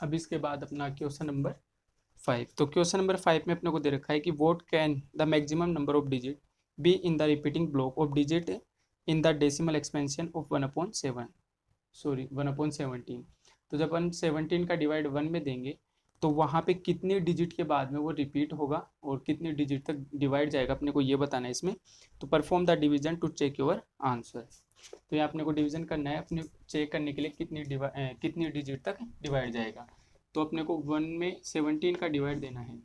अब इसके बाद अपना क्वेश्चन नंबर 5। तो क्वेश्चन नंबर 5 में अपने को दे रखा है कि what can the maximum number of digit be in the repeating block of digit in the decimal expansion of 1/7, sorry 1/17। तो जब अपन 17 का डिवाइड 1 में देंगे तो वहाँ पे कितने डिजिट के बाद में वो रिपीट होगा और कितने डिजिट तक डिवाइड जाएगा, अपने को ये बताना है इसमें। तो perform the division to check your answer. तो यहाँ अपने को डिवीजन करना है, अपने चेक करने के लिए कितनी डिजिट तक डिवाइड जाएगा। तो अपने को 1 में 17 का डिवाइड देना है।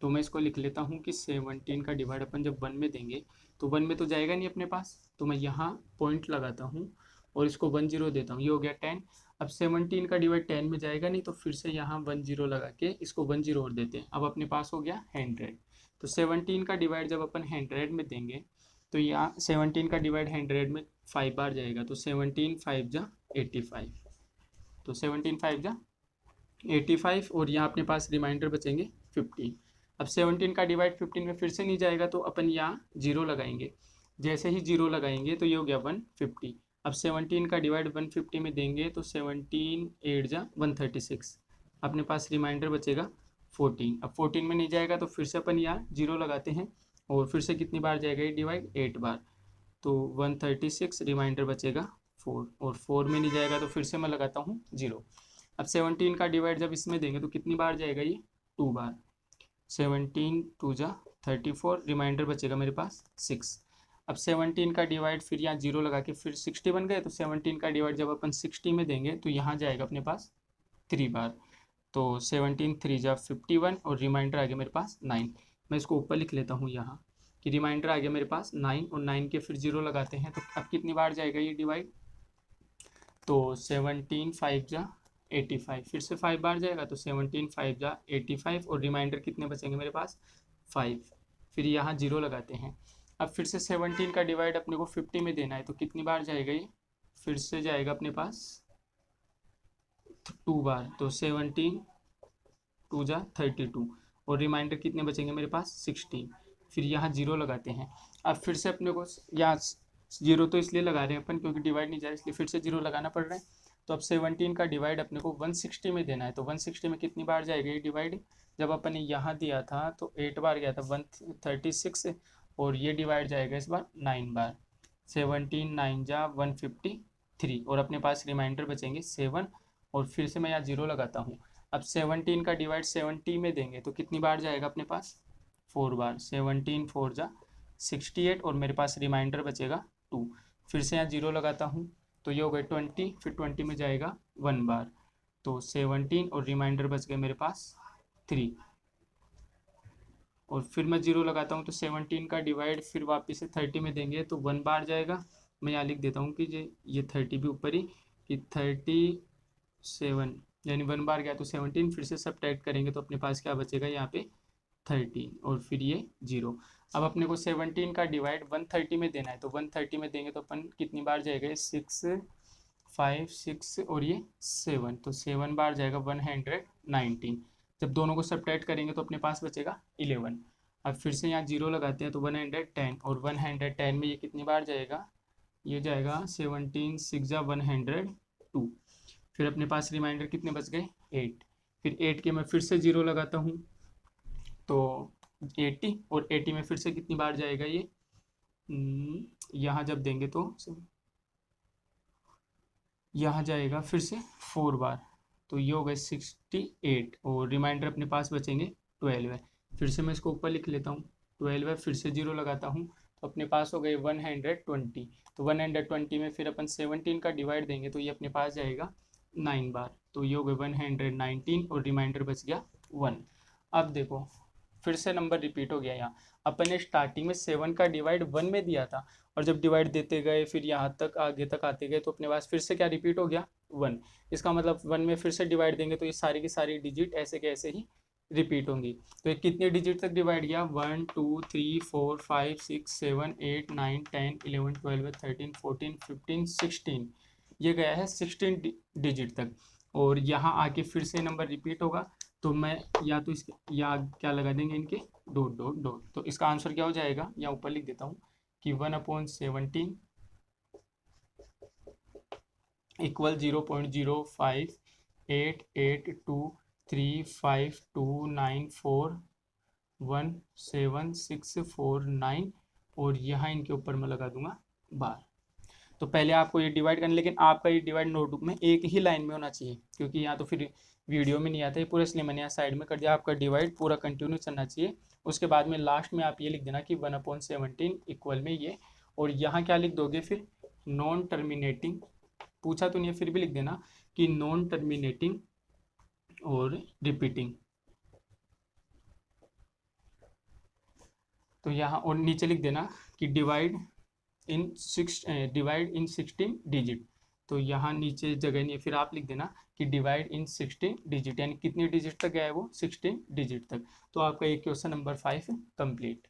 तो मैं इसको लिख लेता हूँ कि 17 का डिवाइड अपन जब 1 में देंगे तो 1 में तो जाएगा नहीं अपने पास, तो मैं यहाँ पॉइंट लगाता हूँ और इसको 10 देता हूँ, ये हो गया 10। अब 17 का डिवाइड 10 में जाएगा नहीं, तो फिर से यहाँ 10 लगा के इसको 10 और देते हैं। अब अपने पास हो गया 100। तो 17 का डिवाइड जब अपन 100 में देंगे तो यहाँ 17 का डिवाइड 100 में 5 बार जाएगा, तो 17 5 जा 85। तो 17 5 जा 85 और यहाँ अपने पास रिमाइंडर बचेंगे 15। अब 17 का डिवाइड 15 में फिर से नहीं जाएगा, तो अपन यहाँ 0 लगाएंगे। जैसे ही 0 लगाएंगे तो ये हो गया 150। अब 17 का डिवाइड 150 में देंगे तो 17 8 जा 136। अपने पास रिमाइंडर बचेगा 14। अब 14 में नहीं जाएगा तो फिर से अपन यहाँ 0 लगाते हैं और फिर से कितनी बार जाएगा ये डिवाइड 8 बार। तो 136 रिमाइंडर बचेगा 4 और 4 में नहीं जाएगा तो फिर से मैं लगाता हूँ 0। अब 17 का डिवाइड जब इसमें देंगे तो कितनी बार जाएगा ये 2 बार। 17 2 जा 34 रिमाइंडर बचेगा मेरे पास 6। अब 17 का डिवाइड फिर यहाँ 0 लगा के फिर 60 बन गए, तो 17 का डिवाइड जब अपन 60 में देंगे तो यहाँ जाएगा अपने पास 3 बार। तो 17 3 जा 51 और रिमाइंडर आ गया मेरे पास 9। मैं इसको ऊपर लिख लेता हूँ यहाँ कि रिमाइंडर आ गया मेरे पास 9 और 9 के फिर 0 लगाते हैं, तो अब कितनी बार जाएगा ये डिवाइड। तो 17 5 जा 85, फिर से 5 बार जाएगा, तो 17 5 जा 85 और रिमाइंडर कितने बचेंगे मेरे पास 5। फिर यहाँ 0 लगाते हैं। अब फिर से 17 का डिवाइड अपने को 50 में देना है, तो कितनी बार जाएगा ये, फिर से जाएगा अपने पास 2 बार। तो 17 2 जा 32 और रिमाइंडर कितने बचेंगे मेरे पास 16। फिर यहाँ 0 लगाते हैं। अब फिर से अपने को यहाँ 0 तो इसलिए लगा रहे हैं अपन क्योंकि डिवाइड नहीं जा रहा, इसलिए फिर से 0 लगाना पड़ रहा है। तो अब 17 का डिवाइड अपने को 160 में देना है, तो 160 में कितनी बार जाएगा ये डिवाइड। जब अपन ने यहाँ दिया था तो 8 बार गया था 136 और ये डिवाइड जाएगा इस बार 9 बार। 17 9 जा 153 और अपने पास रिमाइंडर बचेंगे 7 और फिर से मैं यहाँ 0 लगाता हूँ। अब 17 का डिवाइड 70 में देंगे तो कितनी बार जाएगा अपने पास 4 बार। 17 4 जा 68 और मेरे पास रिमाइंडर बचेगा 2। फिर से यहाँ 0 लगाता हूँ तो ये हो गए 20, फिर 20 में जाएगा 1 बार। तो 17 और रिमाइंडर बच गए मेरे पास 3 और फिर मैं 0 लगाता हूँ तो 17 का डिवाइड फिर वापस से 30 में देंगे तो 1 बार जाएगा। मैं यहाँ लिख देता हूँ कि ये 30 भी ऊपर ही कि 37 यानी 1 बार गया तो 17, फिर से सब्ट्रैक्ट करेंगे तो अपने पास क्या बचेगा यहाँ पे 30 और फिर ये 0। अब अपने को 17 का डिवाइड 130 में देना है, तो 130 में देंगे तो अपन कितनी बार जाएगा 6 5 6 और ये 7, तो 7 बार जाएगा 119। जब दोनों को सब्ट्रैक्ट करेंगे तो अपने पास बचेगा 11। अब फिर से यहाँ 0 लगाते हैं तो 110 और 110 में ये कितनी बार जाएगा, ये जाएगा 17 6 जा 102। फिर अपने पास रिमाइंडर कितने बच गए 8। फिर 8 के मैं फिर से 0 लगाता हूँ तो 80 और 80 में फिर से कितनी बार जाएगा ये, यहाँ जब देंगे तो यहाँ जाएगा फिर से 4 बार। तो ये हो गए 68 और रिमाइंडर अपने पास बचेंगे 12 है। फिर से मैं इसको ऊपर लिख लेता हूँ 12 है, फिर से 0 लगाता हूँ तो अपने पास हो गए 120। तो 120 में फिर अपन 17 का डिवाइड देंगे तो ये अपने पास जाएगा 9 बार। तो ये हो गए 119 और रिमाइंडर बच गया 1। अब देखो फिर से नंबर रिपीट हो गया। यहाँ अपन ने स्टार्टिंग में 7 का डिवाइड 1 में दिया था और जब डिवाइड देते गए फिर यहाँ तक आगे तक आते गए तो अपने पास फिर से क्या रिपीट हो गया 1। इसका मतलब 1 में फिर से डिवाइड देंगे तो ये सारी की सारी डिजिट ऐसे के ऐसे ही रिपीट होंगी। तो ये कितने डिजिट तक डिवाइड किया 1 2 3 4 5 6 7 8 9 10 11 12 13 14 15 16, ये गया है 16 डिजिट तक। और यहाँ आके फिर से नंबर रिपीट होगा तो मैं या तो इसके या क्या लगा देंगे इनके डॉट डॉट डॉट। तो इसका आंसर क्या हो जाएगा, या ऊपर लिख देता हूँ कि 1/17 इक्वल 0.05 882352941764 9 और यहाँ इनके ऊपर मैं लगा दूंगा 12। तो पहले आपको ये डिवाइड करना, लेकिन आपका ये डिवाइड नोटबुक में एक ही लाइन में होना चाहिए, क्योंकि यहाँ तो फिर वीडियो में नहीं आता है पूरा, इसलिए मैंने यहाँ साइड में कर दिया। आपका डिवाइड पूरा कंटिन्यू चलना चाहिए। उसके बाद में लास्ट में आप ये लिख देना कि 1/17 इक्वल में ये, और यहाँ क्या लिख दोगे फिर, नॉन टर्मिनेटिंग, पूछा तो नहीं है फिर भी लिख देना कि नॉन टर्मिनेटिंग और रिपीटिंग। तो यहाँ और नीचे लिख देना कि डिवाइड इन 16 डिजिट। तो यहाँ नीचे जगह नहीं है, फिर आप लिख देना कि डिवाइड इन 16 डिजिट, यानी कितनी डिजिट तक गया है वो, 16 डिजिट तक। तो आपका ये क्वेश्चन नंबर 5 कंप्लीट।